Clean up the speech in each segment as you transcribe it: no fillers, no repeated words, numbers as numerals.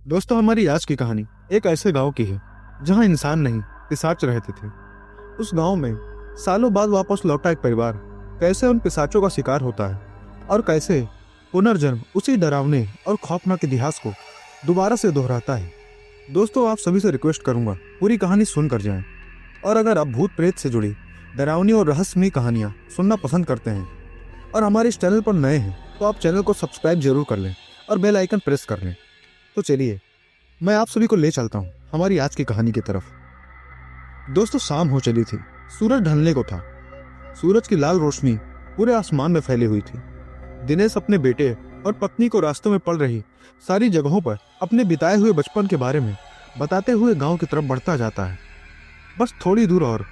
दोस्तों, हमारी आज की कहानी एक ऐसे गांव की है जहां इंसान नहीं पिशाच रहते थे। उस गांव में सालों बाद वापस लौटा एक परिवार कैसे उन पिशाचों का शिकार होता है और कैसे पुनर्जन्म उसी डरावने और खौफनाक इतिहास को दोबारा से दोहराता है। दोस्तों, आप सभी से रिक्वेस्ट करूंगा पूरी कहानी सुनकर जाएं। और अगर आप भूत प्रेत से जुड़ी डरावनी और रहस्यमयी कहानियां सुनना पसंद करते हैं और हमारे इस चैनल पर नए हैं तो आप चैनल को सब्सक्राइब जरूर कर लें और बेल आइकन प्रेस कर लें। तो चलिए, मैं आप सभी को ले चलता हूँ हमारी आज की कहानी की तरफ। दोस्तों, शाम हो चली थी, सूरज ढलने को था। सूरज की लाल रोशनी पूरे आसमान में फैली हुई थी। दिनेश अपने बेटे और पत्नी को रास्तों में पड़ रही सारी जगहों पर अपने बिताए हुए बचपन के बारे में बताते हुए गांव की तरफ बढ़ता जाता है। बस थोड़ी दूर और,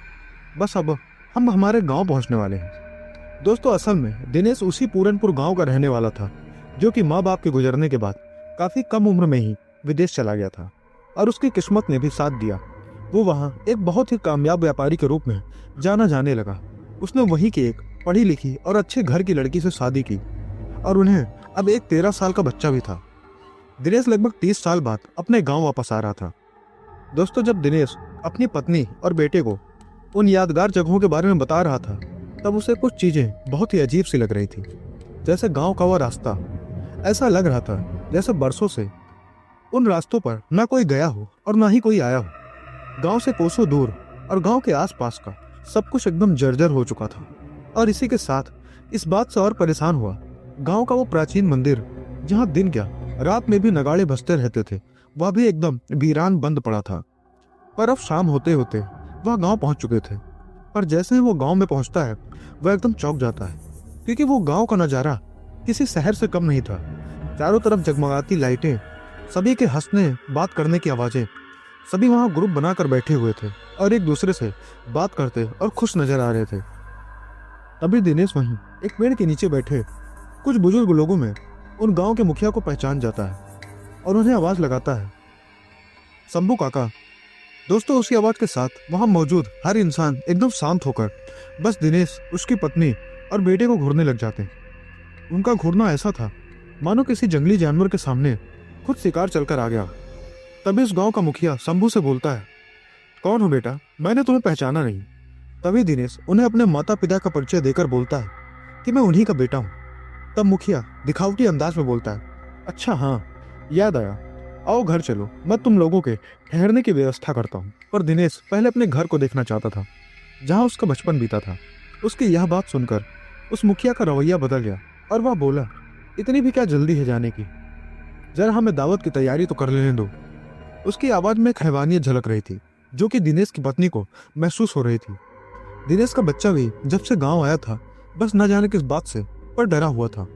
बस अब हम हमारे गांव पहुंचने वाले हैं। दोस्तों, असल में दिनेश उसी पूरनपुर गांव का रहने वाला था जो कि माँ बाप के गुजरने के बाद काफी कम उम्र में ही विदेश चला गया था और उसकी किस्मत ने भी साथ दिया। वो वहाँ एक बहुत ही कामयाब व्यापारी के रूप में जाना जाने लगा। उसने वहीं की एक पढ़ी लिखी और अच्छे घर की लड़की से शादी की और उन्हें अब एक 13 साल का बच्चा भी था। दिनेश लगभग 30 साल बाद अपने गांव वापस आ रहा था। दोस्तों, जब दिनेश अपनी पत्नी और बेटे को उन यादगार जगहों के बारे में बता रहा था तब उसे कुछ चीजें बहुत ही अजीब सी लग रही थी। जैसे गांव का वह रास्ता, ऐसा लग रहा था जैसे बरसों से उन रास्तों पर ना कोई गया हो और ना ही कोई आया हो। गांव से कोसों दूर और गांव के आसपास का सब कुछ एकदम जर्जर हो चुका था। और इसी के साथ इस बात से और परेशान हुआ गांव का वो प्राचीन मंदिर जहां दिन क्या रात में भी नगाड़े बजते रहते थे, वह भी एकदम वीरान बंद पड़ा था। पर अब शाम होते होते वह गांव पहुंच चुके थे। पर जैसे ही वो गांव में पहुंचता है वह एकदम चौंक जाता है, क्योंकि वो गांव का नजारा किसी शहर से कम नहीं था। चारों तरफ जगमगाती लाइटें, सभी के हंसने बात करने की आवाजें, सभी वहां ग्रुप बनाकर बैठे हुए थे और एक दूसरे से बात करते और खुश नजर आ रहे थे। तभी दिनेश वहीं एक पेड़ के नीचे बैठे कुछ बुजुर्ग लोगों में उन गांव के मुखिया को पहचान जाता है और उन्हें आवाज लगाता है, शंभू काका। दोस्तों, उसकी आवाज के साथ वहां मौजूद हर इंसान एकदम शांत होकर बस दिनेश, उसकी पत्नी और बेटे को घूरने लग जाते हैं। उनका घूरना ऐसा था मानो किसी जंगली जानवर के सामने खुद शिकार चलकर आ गया। तभी उस गांव का मुखिया शंभू से बोलता है, कौन हो बेटा, मैंने तुम्हें पहचाना नहीं। तभी दिनेश उन्हें अपने माता पिता का परिचय देकर बोलता है कि मैं उन्हीं का बेटा हूँ। तब मुखिया दिखावटी अंदाज में बोलता है, अच्छा हाँ, याद आया, आओ घर चलो, मैं तुम लोगों के ठहरने की व्यवस्था करता हूँ। पर दिनेश पहले अपने घर को देखना चाहता था जहाँ उसका बचपन बीता था। उसकी यह बात सुनकर उस मुखिया का रवैया बदल गया और वह बोला, इतनी भी क्या जल्दी है जाने की, जरा हमें दावत की तैयारी तो कर लेने दो। उसकी आवाज में एक हैवानियत झलक रही थी जो कि दिनेश की पत्नी को महसूस हो रही थी। दिनेश का बच्चा भी जब से गांव आया था बस न जाने किस बात से पर डरा हुआ था।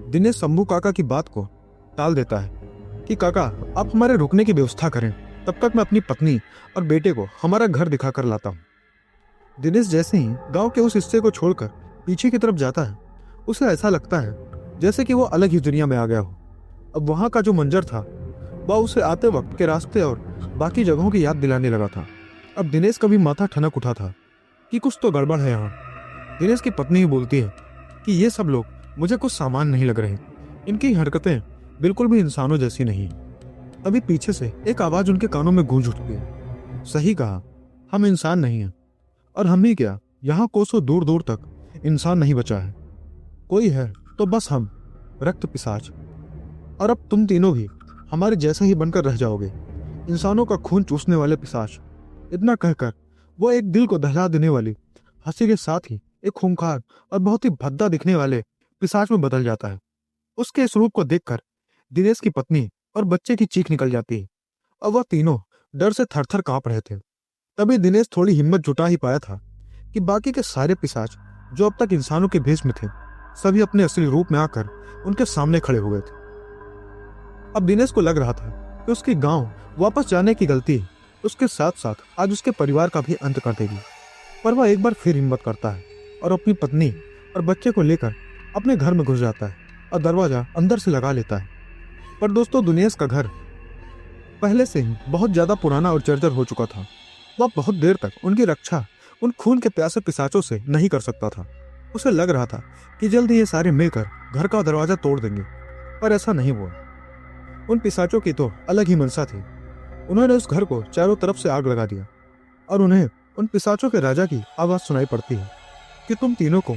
दिनेश शंभू काका की बात को टाल देता है कि काका, आप हमारे रुकने की व्यवस्था करें, तब तक मैं अपनी पत्नी और बेटे को हमारा घर दिखा कर लाता हूँ। दिनेश जैसे ही गांव के उस हिस्से को छोड़कर पीछे की तरफ जाता है, उसे ऐसा लगता है जैसे कि वो अलग ही दुनिया में आ गया हो। अब वहां का जो मंजर था वह उसे आते वक्त के रास्ते और बाकी जगहों की याद दिलाने लगा था। अब दिनेश का भी माथा ठनक उठा था कि कुछ तो गड़बड़ है यहाँ। दिनेश की पत्नी ही बोलती है कि ये सब लोग मुझे कुछ सामान नहीं लग रहे, इनकी हरकतें बिल्कुल भी इंसानों जैसी नहीं। तभी पीछे से एक आवाज उनके कानों में गूंज उठती है, सही कहा, हम इंसान नहीं हैं। और हम ही क्या, यहाँ कोसों दूर दूर तक इंसान नहीं बचा है। कोई है तो बस हम, रक्त पिशाच। और अब तुम तीनों भी हमारे जैसे ही बनकर रह जाओगे, इंसानों का खून चूसने वाले पिशाच। इतना कहकर वो एक दिल को दहला देने वाली हंसी के साथ ही एक खूंखार और बहुत ही भद्दा दिखने वाले पिशाच में बदल जाता है। उसके इस रूप को देखकर दिनेश की पत्नी और बच्चे की चीख निकल जाती है और वह तीनों डर से थरथर कांप रहे थे। तभी दिनेश थोड़ी हिम्मत जुटा ही पाया था कि बाकी के सारे पिशाच जो अब तक इंसानों के भेष में थे, सभी अपने असली रूप में आकर उनके सामने खड़े हो गए थे। अब दिनेश को लग रहा था कि उसके गांव वापस जाने की गलती उसके साथ साथ आज उसके परिवार का भी अंत कर देगी। पर वह एक बार फिर हिम्मत करता है और अपनी पत्नी और बच्चे को लेकर अपने घर में घुस जाता है और दरवाजा अंदर से लगा लेता है। पर दोस्तों, दिनेश का घर पहले से ही बहुत ज्यादा पुराना और जर्जर हो चुका था। वह बहुत देर तक उनकी रक्षा उन खून के प्यासे पिशाचों से नहीं कर सकता था। उसे लग रहा था कि जल्द ही ये सारे मिलकर घर का दरवाजा तोड़ देंगे, पर ऐसा नहीं हुआ। उन पिशाचों की तो अलग ही मनसा थी। उन्होंने उस घर को चारों तरफ से आग लगा दिया और उन्हें उन पिशाचों के राजा की आवाज सुनाई पड़ती है कि तुम तीनों को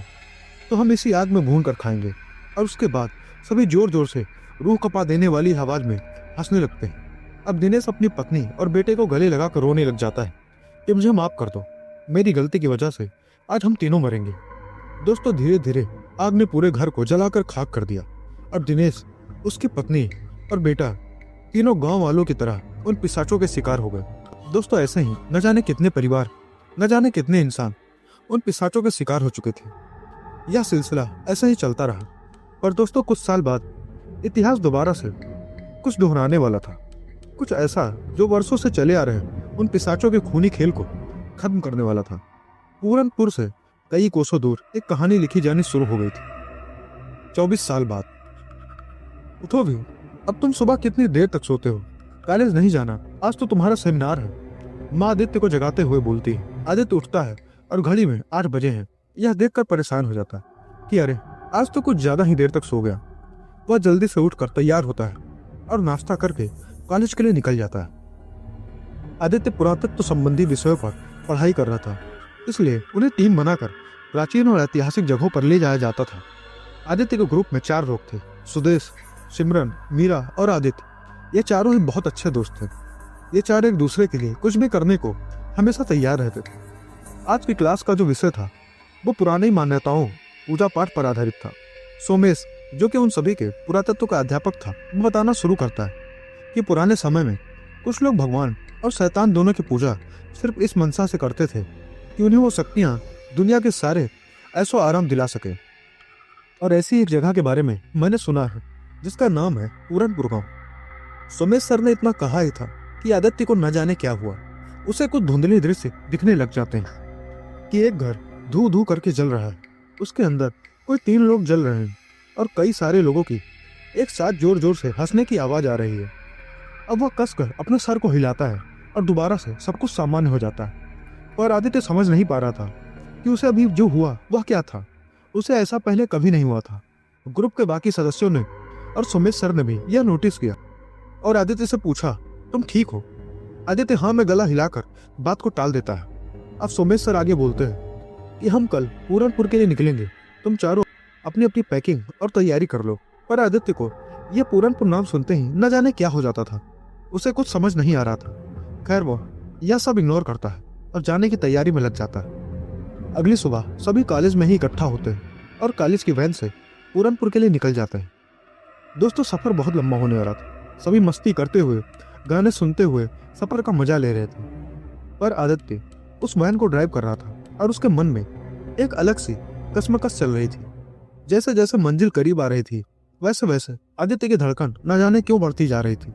तो हम इसी आग में भून कर खाएंगे। और उसके बाद सभी जोर जोर से रूह कपा देने वाली आवाज में हंसने लगते हैं। अब दिनेश अपनी पत्नी और बेटे को गले लगाकर रोने लग जाता है कि मुझे माफ कर दो, मेरी गलती की वजह से आज हम तीनों मरेंगे। दोस्तों, धीरे धीरे आग ने पूरे घर को जलाकर खाक कर दिया और दिनेश, उसकी पत्नी और बेटा तीनों गांव वालों की तरह उन पिशाचों के शिकार हो गए। दोस्तों, ऐसे ही न जाने कितने परिवार, न जाने कितने इंसान उन पिशाचों के शिकार हो चुके थे। यह सिलसिला ऐसे ही चलता रहा। पर दोस्तों, कुछ साल बाद इतिहास दोबारा से कुछ दोहराने वाला था। कुछ ऐसा जो वर्षों से चले आ रहे उन पिशाचों के खूनी खेल को खत्म करने वाला था। पूरनपुर से कई कोसों दूर एक कहानी लिखी जानी शुरू हो गई थी। 24 साल बाद। उठो भी, अब तुम सुबह कितनी देर तक सोते हो? कॉलेज नहीं जाना? आज तो तुम्हारा सेमिनार है। माँ आदित्य को जगाते हुए बोलती है। आदित्य उठता है और घड़ी में 8 बजे हैं। यह देखकर परेशान हो जाता है कि अरे, आज तो कुछ ज्यादा ही देर तक सो गया। वह जल्दी से उठकर तैयार होता है और नाश्ता करके कॉलेज के लिए निकल जाता है। आदित्य पुरातत्व संबंधी विषयों पर पढ़ाई कर रहा था, इसलिए उन्हें टीम बनाकर प्राचीन और ऐतिहासिक जगहों पर ले जाया जाता था। आदित्य के ग्रुप में 4 लोग थे, सुदेश, सिमरन, मीरा और आदित्य। ये चारों ही बहुत अच्छे दोस्त थे। ये चार एक दूसरे के लिए कुछ भी करने को हमेशा तैयार रहते थे। आज की क्लास का जो विषय था वो पुरानी मान्यताओं, पूजा पाठ पर आधारित था। सोमेश, जो कि उन सभी के पुरातत्व का अध्यापक था, वो बताना शुरू करता है कि पुराने समय में कुछ लोग भगवान और शैतान दोनों की पूजा सिर्फ इस मनसा से करते थे कि उन्हें वो शक्तियाँ दुनिया के सारे ऐसो आराम दिला सके। और ऐसी एक जगह के बारे में मैंने सुना है जिसका नाम है पूरनपुर गांव। सोमेश सर ने इतना कहा ही था कि आदित्य को न जाने क्या हुआ। उसे कुछ धुंधले दृश्य दिखने लग जाते हैं कि एक घर धू धू करके जल रहा है। उसके अंदर कोई 3 लोग जल रहे हैं और कई सारे लोगों की एक साथ जोर जोर से हंसने की आवाज आ रही है। अब वह कसकर अपने सर को हिलाता है और दोबारा से सब कुछ सामान्य हो जाता है। पर आदित्य समझ नहीं पा रहा था कि उसे अभी जो हुआ वह क्या था। उसे ऐसा पहले कभी नहीं हुआ था। ग्रुप के बाकी सदस्यों ने और सोमेश सर ने भी यह नोटिस किया और आदित्य से पूछा, तुम ठीक हो? आदित्य हाँ में गला हिलाकर बात को टाल देता है। अब सोमेश सर आगे बोलते हैं कि हम कल पूरनपुर के लिए निकलेंगे, तुम चारों अपनी अपनी पैकिंग और तैयारी कर लो। पर आदित्य को यह पूरनपुर नाम सुनते ही न जाने क्या हो जाता था। उसे कुछ समझ नहीं आ रहा था। खैर, वो यह सब इग्नोर करता है और जाने की तैयारी में लग जाता है। अगली सुबह सभी कॉलेज में ही इकट्ठा होते हैं और कॉलेज की वैन से पूरनपुर के लिए निकल जाते हैं। दोस्तों, सफर बहुत लंबा होने वाला था। सभी मस्ती करते हुए, गाने सुनते हुए सफर का मजा ले रहे थे। पर आदित्य उस वैन को ड्राइव कर रहा था और उसके मन में एक अलग सी कश्मकश चल रही थी। जैसे जैसे मंजिल करीब आ रही थी वैसे वैसे आदित्य की धड़कन न जाने क्यों बढ़ती जा रही थी।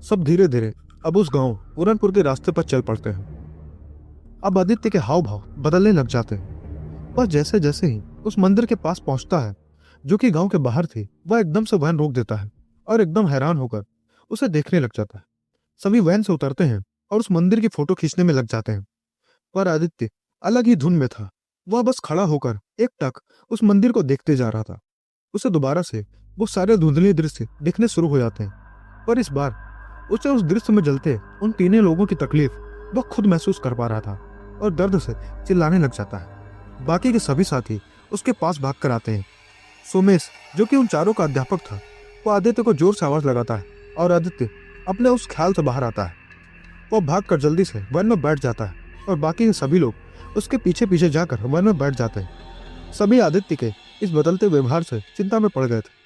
सब धीरे धीरे अब उस गांव पूरनपुर के रास्ते पर चल पड़ते हैं। अब आदित्य के हाव भाव बदलने लग जाते हैं। वह जैसे जैसे ही उस मंदिर के पास पहुंचता है जो कि गांव के बाहर थी, वह एकदम से वैन रोक देता है और एकदम हैरान होकर उसे देखने लग जाता है। सभी वैन से उतरते हैं और उस मंदिर की फोटो खींचने में लग जाते हैं। पर आदित्य अलग ही धुन में था। वह बस खड़ा होकर एकटक उस मंदिर को देखते जा रहा था। उसे दोबारा से वो सारे धुंधले दृश्य दिखने शुरू हो जाते हैं। पर इस बार उसे उस दृश्य में जलते उन 3 लोगों की तकलीफ वह खुद महसूस कर पा रहा था और दर्द से चिल्लाने लग जाता है। बाकी के सभी साथी उसके पास भाग कर आते हैं। सोमेश, जो कि उन चारों का अध्यापक था, वो आदित्य को जोर से आवाज लगाता है और आदित्य अपने उस ख्याल से बाहर आता है। वो भागकर जल्दी से वैन में बैठ जाता है और बाकी के सभी लोग उसके पीछे पीछे जाकर वैन में बैठ जाते हैं। सभी आदित्य के इस बदलते व्यवहार से चिंता में पड़ गए थे।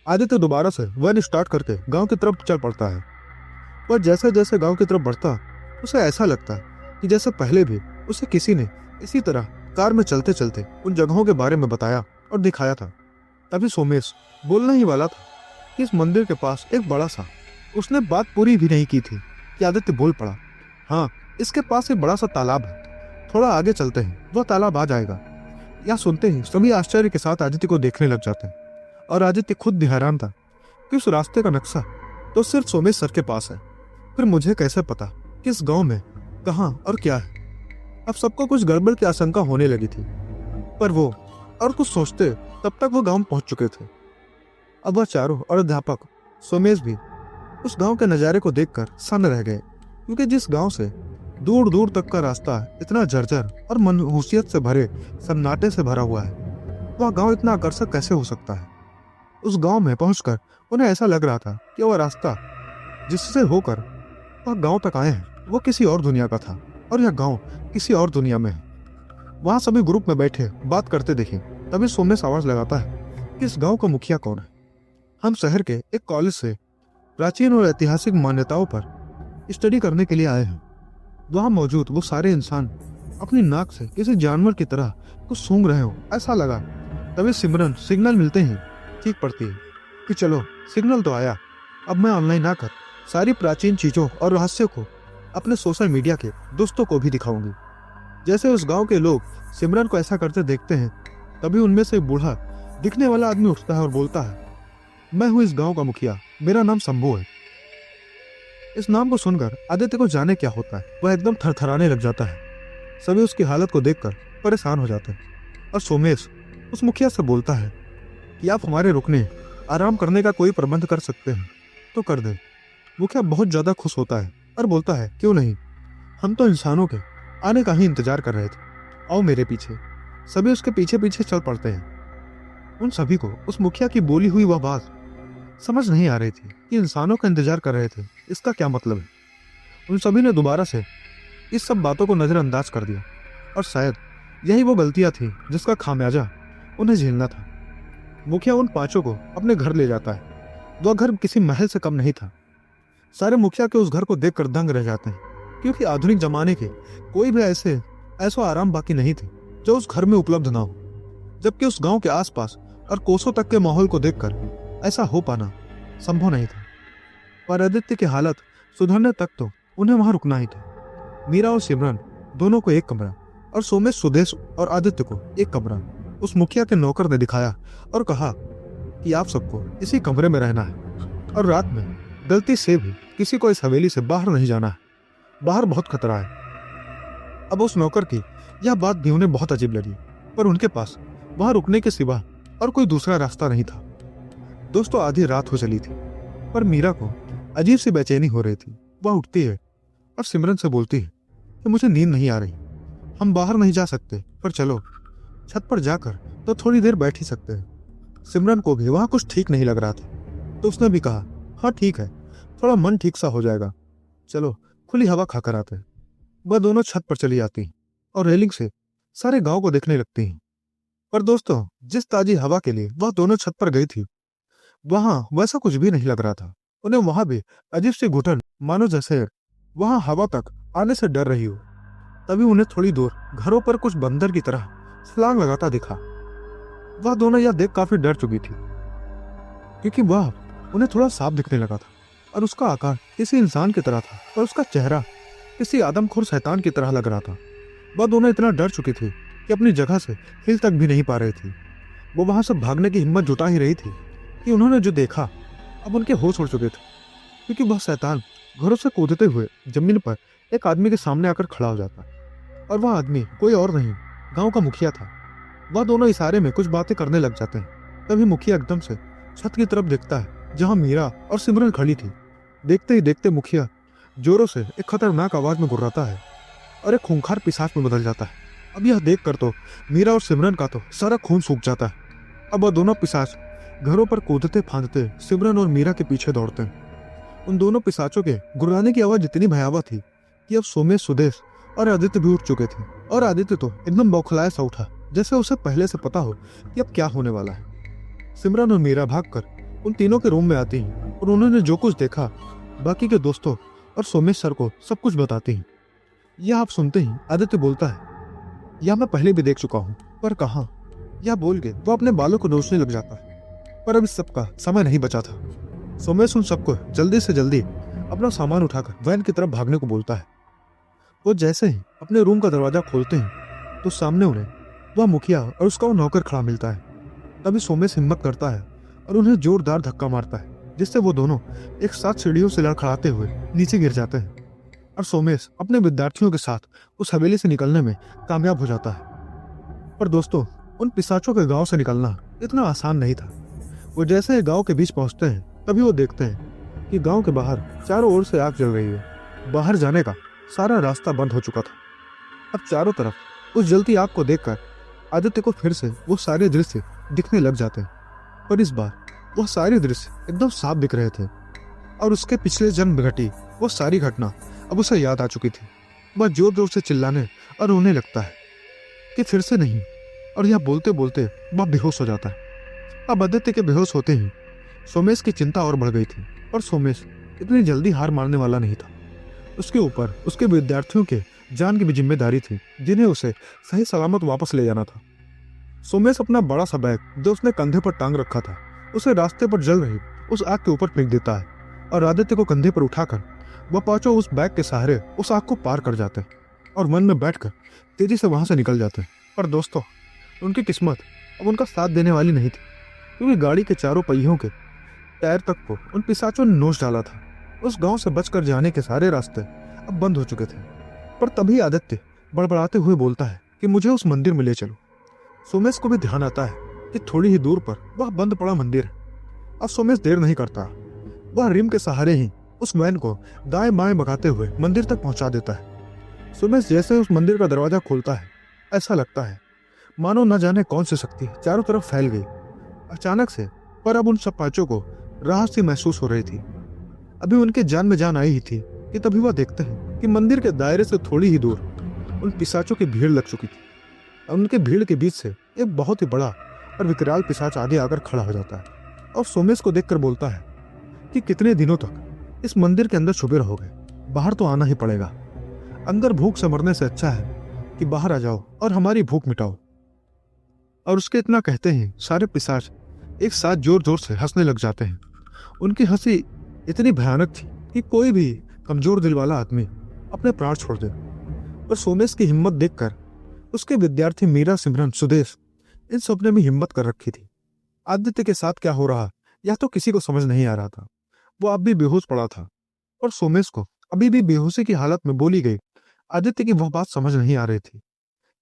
आदित्य दोबारा से वैन स्टार्ट करके गांव की तरफ चल पड़ता है। पर जैसे जैसे गांव की तरफ बढ़ता, उसे ऐसा लगता है कि जैसे पहले भी उसे किसी ने इसी तरह कार में चलते चलते उन जगहों के बारे में बताया और दिखाया था। तभी सोमेश बोलने ही वाला था कि इस मंदिर के पास एक बड़ा सा, उसने बात पूरी भी नहीं की थी कि आदित्य बोल पड़ा, हाँ, इसके पास एक बड़ा सा तालाब है, थोड़ा आगे चलते हैं, वह तालाब आ जाएगा। यह सुनते ही सभी आश्चर्य के साथ आदित्य को देखने लग जाते हैं और आदित्य खुद भी हैरान था कि उस रास्ते का नक्शा तो सिर्फ सोमेश सर के पास है। फिर मुझे कैसे पता किस गांव में कहाँ और क्या है। अब सबको कुछ गड़बड़ की आशंका होने लगी थी। पर वो और कुछ सोचते तब तक वो गांव पहुंच चुके थे। अब वह चारों और अध्यापक सोमेश भी उस गांव के नज़ारे को देखकर सन्न रह गए, क्योंकि जिस गांव से दूर दूर तक का रास्ता इतना जर्जर और मनहूसियत से भरे सन्नाटे से भरा हुआ है, वह गांव इतना आकर्षक कैसे हो सकता है। उस गांव में पहुंचकर उन्हें ऐसा लग रहा था कि वह रास्ता जिससे होकर वह गांव तक आए हैं वो किसी और दुनिया का था, और यह गांव किसी और दुनिया में है। वहां सभी ग्रुप में बैठे बात करते देखे, तभी सोमेश आवाज लगाता है कि इस गांव का मुखिया कौन है। हम शहर के एक कॉलेज से प्राचीन और ऐतिहासिक मान्यताओं पर स्टडी करने के लिए आए हैं। वहां मौजूद वो सारे इंसान अपनी नाक से किसी जानवर की तरह कुछ सूंघ रहे हो ऐसा लगा। तभी सिमरन सिग्नल मिलते ही चीख पड़ती है कि चलो सिग्नल तो आया, अब मैं ऑनलाइन आकर सारी प्राचीन चीजों और रहस्यों को अपने सोशल मीडिया के दोस्तों को भी दिखाऊंगी। जैसे उस गांव के लोग सिमरन को ऐसा करते देखते हैं, तभी उनमें से बूढ़ा दिखने वाला आदमी उठता है और बोलता है, मैं हूं इस गांव का मुखिया, मेरा नाम शंभू है। इस नाम को सुनकर आदित्य को जाने क्या होता है, वह एकदम थरथराने लग जाता है। सभी उसकी हालत को देखकर परेशान हो जाते हैं, और सोमेश उस मुखिया से बोलता है कि आप हमारे रुकने आराम करने का कोई प्रबंध कर सकते हैं तो कर दे। मुखिया बहुत ज्यादा खुश होता है और बोलता है, क्यों नहीं, हम तो इंसानों के आने का ही इंतजार कर रहे थे, आओ मेरे पीछे। सभी उसके पीछे पीछे चल पड़ते हैं। उन सभी को उस मुखिया की बोली हुई वह बात समझ नहीं आ रही थी कि इंसानों का इंतजार कर रहे थे, इसका क्या मतलब है। उन सभी ने दोबारा से इस सब बातों को नजरअंदाज कर दिया, और शायद यही वो गलतियां थी जिसका खामियाजा उन्हें झेलना था। मुखिया उन पांचों को अपने घर ले जाता है। वह घर किसी महल से कम नहीं था। सारे मुखिया के उस घर को देखकर दंग रह जाते हैं, क्योंकि आधुनिक जमाने के कोई भी ऐसा आराम बाकी नहीं थे जो उस घर में उपलब्ध ना हो। जबकि उस गांव के आसपास और कोसों तक के माहौल को देखकर ऐसा हो पाना संभव नहीं था। पर आदित्य की हालत सुधरने तक तो उन्हें वहां रुकना ही था। मीरा और सिमरन दोनों को एक कमरा, और सोमेश, सुदेश और आदित्य को एक कमरा उस मुखिया के नौकर ने दिखाया और कहा कि आप सबको इसी कमरे में रहना है, और रात में गलती से भी किसी को इस हवेली से बाहर नहीं जाना है, बाहर बहुत खतरा है। अब उस नौकर की यह बात भी उन्हें बहुत अजीब लगी, पर उनके पास वहां रुकने के सिवा और कोई दूसरा रास्ता नहीं था। दोस्तों, आधी रात हो चली थी, पर मीरा को अजीब सी बेचैनी हो रही थी। वह उठती है और सिमरन से बोलती है कि मुझे नींद नहीं आ रही, हम बाहर नहीं जा सकते, पर चलो छत पर जाकर तो थोड़ी देर बैठ ही सकते हैं। सिमरन को भी वहां कुछ ठीक नहीं लग रहा था, तो उसने भी कहा, हाँ ठीक है, थोड़ा मन ठीक सा हो जाएगा, चलो खुली हवा खाकर आते हैं। वह दोनों छत पर चली आती हैं और रेलिंग से सारे गांव को देखने लगती हैं। पर दोस्तों, जिस ताजी हवा के लिए वह दोनों छत पर गई थी, वहां वैसा कुछ भी नहीं लग रहा था। उन्हें वहां भी अजीब सी घुटन, मानो जैसे वहां हवा तक आने से डर रही हो। तभी उन्हें थोड़ी दूर घरों पर कुछ बंदर की तरह छलांग लगाता दिखा। वह दोनों यह देख काफी डर चुकी थी, क्योंकि वह उन्हें थोड़ा साफ दिखने लगा था, और उसका आकार किसी इंसान की तरह था, पर उसका चेहरा किसी आदमखोर शैतान की तरह लग रहा था। वह दोनों इतना डर चुकी थी कि अपनी जगह से हिल तक भी नहीं पा रही थी। वो वहां से भागने की हिम्मत जुटा ही रही थी कि उन्होंने जो देखा, अब उनके होश उड़ चुके थे, क्योंकि वह शैतान घरों से कूदते हुए जमीन पर एक आदमी के सामने आकर खड़ा हो जाता, और वह आदमी कोई और नहीं, गांव का मुखिया था। वह दोनों इशारे में कुछ बातें करने लग जाते हैं। तभी मुखिया एकदम से छत की तरफ देखता है जहां मीरा और सिमरन खड़ी थी। देखते ही देखते मुखिया जोरों से एक खतरनाक आवाज में गुर्राता है और एक खूंखार पिशाच में बदल जाता है। अब यह देखकर तो मीरा और सिमरन का तो सारा खून सूख जाता है। अब वह दोनों पिशाच घरों पर कूदते फांदते सिमरन और मीरा के पीछे दौड़ते हैं। उन दोनों पिशाचों के गुर्राने की आवाज इतनी भयावह थी कि अब सोमेश, सुदेश और आदित्य भी उठ चुके थे, और आदित्य तो एकदम बौखलाया सा उठा, जैसे उसे पहले से पता हो कि अब क्या होने वाला है। सिमरन और मीरा भागकर उन तीनों के रूम में आती हैं और उन्होंने जो कुछ देखा बाकी के दोस्तों और सोमेश सर को सब कुछ बताती हैं। यह आप सुनते ही आदित्य बोलता है, यह मैं पहले भी देख चुका हूँ, पर कहाँ। यह बोल के वो अपने बालों को नोचने लग जाता है, पर अब इस सब का समय नहीं बचा था। सोमेश उन सबको जल्दी से जल्दी अपना सामान उठाकर वैन की तरफ भागने को बोलता है। वो जैसे ही अपने रूम का दरवाजा खोलते हैं तो सामने उन्हें वह मुखिया और उसका वो नौकर खड़ा मिलता है। तभी सोमेश हिम्मत करता है और उन्हें जोरदार धक्का मारता है, जिससे वो दोनों एक साथ सीढ़ियों से लड़खड़ाते हुए नीचे गिर जाते हैं, और सोमेश अपने विद्यार्थियों के साथ उस हवेली से निकलने में कामयाब हो जाता है। पर दोस्तों, उन पिशाचों के गांव से निकलना इतना आसान नहीं था। वो जैसे ही गांव के बीच पहुंचते हैं तभी वो देखते हैं कि गांव के बाहर चारों ओर से आग जल रही है। बाहर जाने का सारा रास्ता बंद हो चुका था। अब चारों तरफ उस जलती आग को देखकर आदित्य को फिर से वो सारे दृश्य दिखने लग जाते हैं, पर इस बार वह सारे दृश्य एकदम साफ दिख रहे थे और उसके पिछले जन्म में घटी वो सारी घटना अब उसे याद आ चुकी थी। वह जोर जोर से चिल्लाने और रोने लगता है कि फिर से नहीं, और यह बोलते बोलते वह बेहोश हो जाता है। अब आदित्य के बेहोश होते ही सोमेश की चिंता और बढ़ गई थी, और सोमेश इतनी जल्दी हार मारने वाला नहीं था। उसके ऊपर उसके विद्यार्थियों के जान की भी जिम्मेदारी थी, जिन्हें उसे सही सलामत वापस ले जाना था। सोमेश अपना बड़ा सा बैग जो उसने कंधे पर टांग रखा था उसे रास्ते पर जल रही उस आग के ऊपर फेंक देता है, और आदित्य को कंधे पर उठाकर वह पांचों उस बैग के सहारे उस आग को पार कर जाते हैं और वन में बैठकर तेजी से वहां से निकल जाते हैं। पर दोस्तों, उनकी किस्मत अब उनका साथ देने वाली नहीं थी, क्योंकि गाड़ी के चारों पहियों के टायर तक को उन पिशाचों ने नोच डाला था। उस गांव से बचकर जाने के सारे रास्ते अब बंद हो चुके थे। पर तभी आदित्य बड़बड़ाते हुए बोलता है कि मुझे उस मंदिर में ले चलो। सोमेश को भी ध्यान आता है कि थोड़ी ही दूर पर वह बंद पड़ा मंदिर है। अब सोमेश देर नहीं करता, वह रिम के सहारे ही उस वैन को दाएं बाएं भगाते हुए मंदिर तक पहुंचा देता है। सोमेश जैसे उस मंदिर का दरवाजा खोलता है, ऐसा लगता है मानो न जाने कौन सी शक्ति चारों तरफ फैल गई अचानक से। पर अब उन सब पांचों को राहत सी महसूस हो रही थी। अभी उनके जान में जान आई ही थी कि तभी वह देखते हैं कि मंदिर के दायरे से थोड़ी ही दूर उन पिशाचों की भीड़ लग चुकी थी। उनके भीड़ के बीच से एक बहुत ही बड़ा और विकराल पिशाच आगे आकर खड़ा हो जाता है और सोमेश को देखकर बोलता है कि कितने दिनों तक इस मंदिर के अंदर छुपे रहोगे, बाहर तो आना ही पड़ेगा। अंदर भूख से मरने से अच्छा है कि बाहर आ जाओ और हमारी भूख मिटाओ। और उसके इतना कहते ही सारे पिशाच एक साथ जोर जोर से हंसने लग जाते हैं। उनकी हंसी इतनी भयानक थी कि कोई भी कमजोर दिल वाला आदमी अपने प्राण छोड़ दे। पर सोमेश की हिम्मत देखकर उसके विद्यार्थी मीरा, सिमरन, सुदेश इन सबने भी हिम्मत कर रखी थी। आदित्य के साथ क्या हो रहा यह तो किसी को समझ नहीं आ रहा था। वो अब भी बेहोश पड़ा था और सोमेश को अभी भी बेहोशी की हालत में बोली गई आदित्य की वह बात समझ नहीं आ रही थी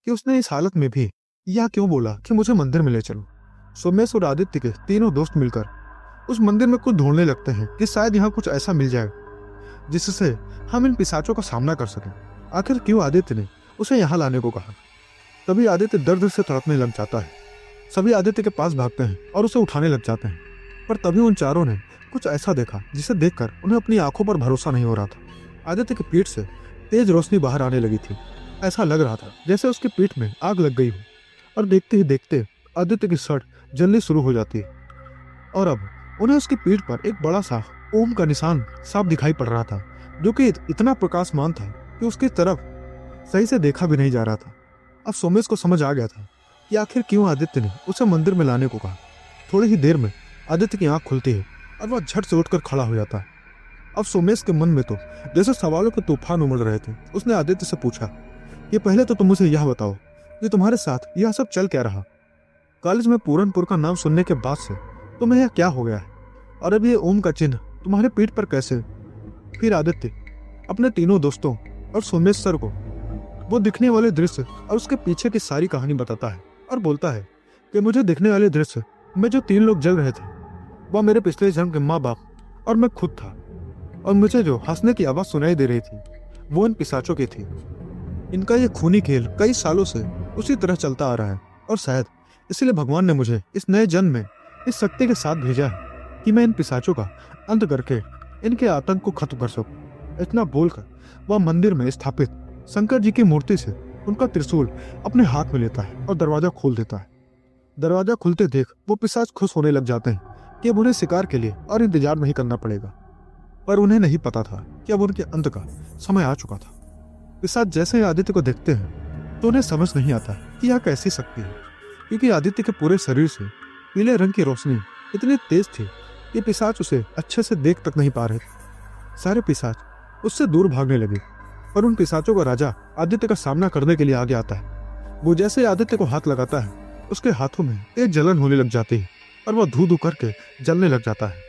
कि उसने इस हालत में भी यह क्यों बोला कि मुझे मंदिर में ले चलो। सोमेश और आदित्य के तीनों दोस्त मिलकर उस मंदिर में कुछ ढूंढने लगते हैं कि शायद यहाँ कुछ ऐसा मिल जाए जिससे हम इन पिशाचों का सामना कर सकें। आखिर क्यों आदित्य ने उसे यहाँ लाने को कहा। तभी आदित्य दर्द से तड़पने लग जाता है। सभी आदित्य के पास भागते हैं और उसे उठाने लग जाते हैं। पर तभी उन चारों ने कुछ ऐसा देखा जिसे देखकर उन्हें अपनी आंखों पर भरोसा नहीं हो रहा था। आदित्य की पीठ से तेज रोशनी बाहर आने लगी थी। ऐसा लग रहा था जैसे उसकी पीठ में आग लग गई हो, और देखते ही देखते आदित्य की शर्ट जलनी शुरू हो जाती है और अब उन्हें उसकी पीठ पर एक बड़ा सा ओम का निशान साफ दिखाई पड़ रहा था, जो कि इतना प्रकाशमान था कि उसकी तरफ सही से देखा भी नहीं जा रहा था। अब सोमेश को समझ आ गया था कि आखिर क्यों आदित्य ने उसे मंदिर में लाने को कहा। थोड़ी ही देर में आदित्य की आंख खुलती है और वह झट से उठकर खड़ा हो जाता है। अब सोमेश के मन में तो जैसे सवालों के तूफान उमड़ रहे थे। उसने आदित्य से पूछा कि पहले तो तुम मुझे यह बताओ कि तुम्हारे साथ यह सब चल क्या रहा। कॉलेज में पूरनपुर का नाम सुनने के बाद से तुम्हें यह क्या हो गया है, और अब ये ओम का चिन्ह तुम्हारे पीठ पर कैसे। फिर आदित्य अपने तीनों दोस्तों और सोमेश सर को वो दिखने वाले दृश्य और उसके पीछे की सारी कहानी बताता है और बोलता है कि मुझे दिखने वाले दृश्य में जो 3 लोग जल रहे थे वह मेरे पिछले जन्म के माँ बाप और मैं खुद था, और मुझे जो हंसने की आवाज़ सुनाई दे रही थी वो इन पिशाचों की थी। इनका ये खूनी खेल कई सालों से उसी तरह चलता आ रहा है, और शायद इसलिए भगवान ने मुझे इस नए जन्म में इस शक्ति के साथ भेजा है कि मैं इन पिशाचों का अंत करके इनके आतंक को खत्म कर सकूं। इतना बोलकर वह मंदिर में स्थापित शंकर जी की मूर्ति से उनका त्रिशूल अपने हाथ में लेता है और दरवाजा खोल देता है। दरवाजा खुलते देख वो पिशाच खुश होने लग जाते हैं कि अब उन्हें शिकार के लिए और इंतजार नहीं करना पड़ेगा। पर उन्हें नहीं पता था कि अब उनके अंत का समय आ चुका था। पिशाच जैसे ही आदित्य को देखते हैं तो उन्हें समझ नहीं आता कि यह कैसी शक्ति है, क्योंकि आदित्य के पूरे शरीर से पीले रंग की रोशनी इतनी तेज थी कि पिशाच उसे अच्छे से देख तक नहीं पा रहे थे। सारे पिशाच उससे दूर भागने लगे, पर उन पिशाचों का राजा आदित्य का सामना करने के लिए आगे आता है। वो जैसे आदित्य को हाथ लगाता है उसके हाथों में तेज जलन होने लग जाती है और वह धू धू करके जलने लग जाता है।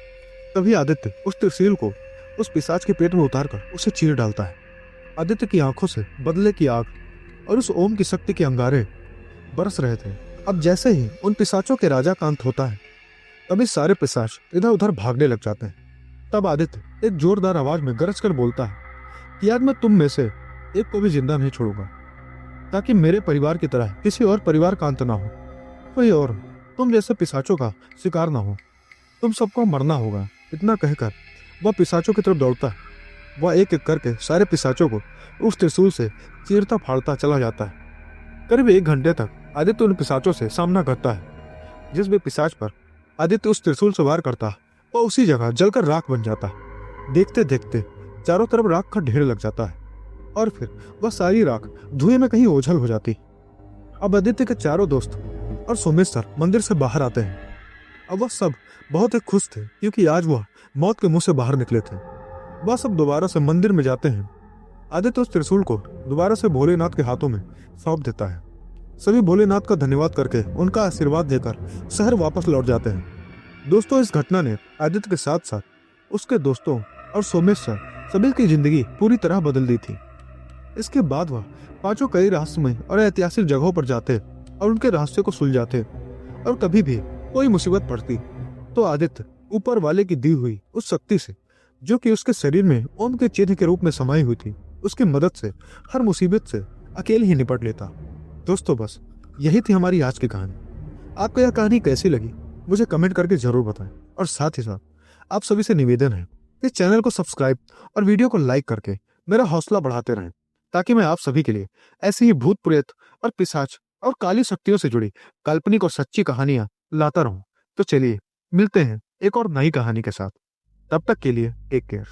तभी आदित्य उस त्रिशूल को उस पिशाच के पेट में उतारकर उसे चीर डालता है। आदित्य की आंखों से बदले की आग और उस ओम की शक्ति के अंगारे बरस रहे थे। अब जैसे ही उन पिशाचों के राजा का अंत होता है तभी सारे पिशाच इधर उधर भागने लग जाते हैं। तब आदित्य एक जोरदार आवाज में गरज कर बोलता है कि आज मैं तुम में से एक को भी जिंदा नहीं छोड़ूंगा, ताकि मेरे परिवार की तरह किसी और परिवार का अंत ना हो, कोई और तुम जैसे पिशाचों का शिकार ना हो। तुम सबको मरना होगा। इतना कहकर वह पिशाचों की तरफ दौड़ता है। वह एक एक करके सारे पिशाचों को उस त्रिशूल से चीरता फाड़ता चला जाता है। करीब 1 घंटे तक आदित्य उन पिशाचों से सामना करता है। जिस भी पिशाच पर आदित्य उस त्रिशूल से वार करता वह उसी जगह जलकर राख बन जाता है। देखते देखते चारों तरफ राख का ढेर लग जाता है और फिर वह सारी राख धुएं में कहीं ओझल हो जाती। अब आदित्य के चारों दोस्त और सोमेश्वर मंदिर से बाहर आते हैं। अब वह सब बहुत ही खुश थे, क्योंकि आज वह मौत के मुंह से बाहर निकले थे। वह सब दोबारा से मंदिर में जाते हैं। आदित्य उस त्रिशूल को दोबारा से भोलेनाथ के हाथों में सौंप देता है। सभी भोलेनाथ का धन्यवाद करके उनका आशीर्वाद देकर शहर वापस लौट जाते हैं। दोस्तों, इस घटना ने आदित्य के साथ साथ उसके दोस्तों और सोमेश्वर सभी की जिंदगी पूरी तरह बदल दी थी। इसके बाद वह पांचों कई रहस्यमय और ऐतिहासिक जगहों पर जाते और उनके रहस्य को सुलझाते, और कभी भी कोई मुसीबत पड़ती तो आदित्य ऊपर वाले की दी हुई उस शक्ति से, जो कि उसके शरीर में ओम के चिन्ह के रूप में समाई हुई थी, उसकी मदद से हर मुसीबत से अकेले ही निपट लेता। दोस्तों, बस यही थी हमारी आज की कहानी। आपको यह कहानी कैसी लगी मुझे कमेंट करके जरूर बताएं, और साथ ही साथ आप सभी से निवेदन है कि चैनल को सब्सक्राइब और वीडियो को लाइक करके मेरा हौसला बढ़ाते रहें, ताकि मैं आप सभी के लिए ऐसी ही भूत प्रेत और पिशाच और काली शक्तियों से जुड़ी काल्पनिक और सच्ची कहानियां लाता रहूं। तो चलिए मिलते हैं एक और नई कहानी के साथ। तब तक के लिए टेक केयर।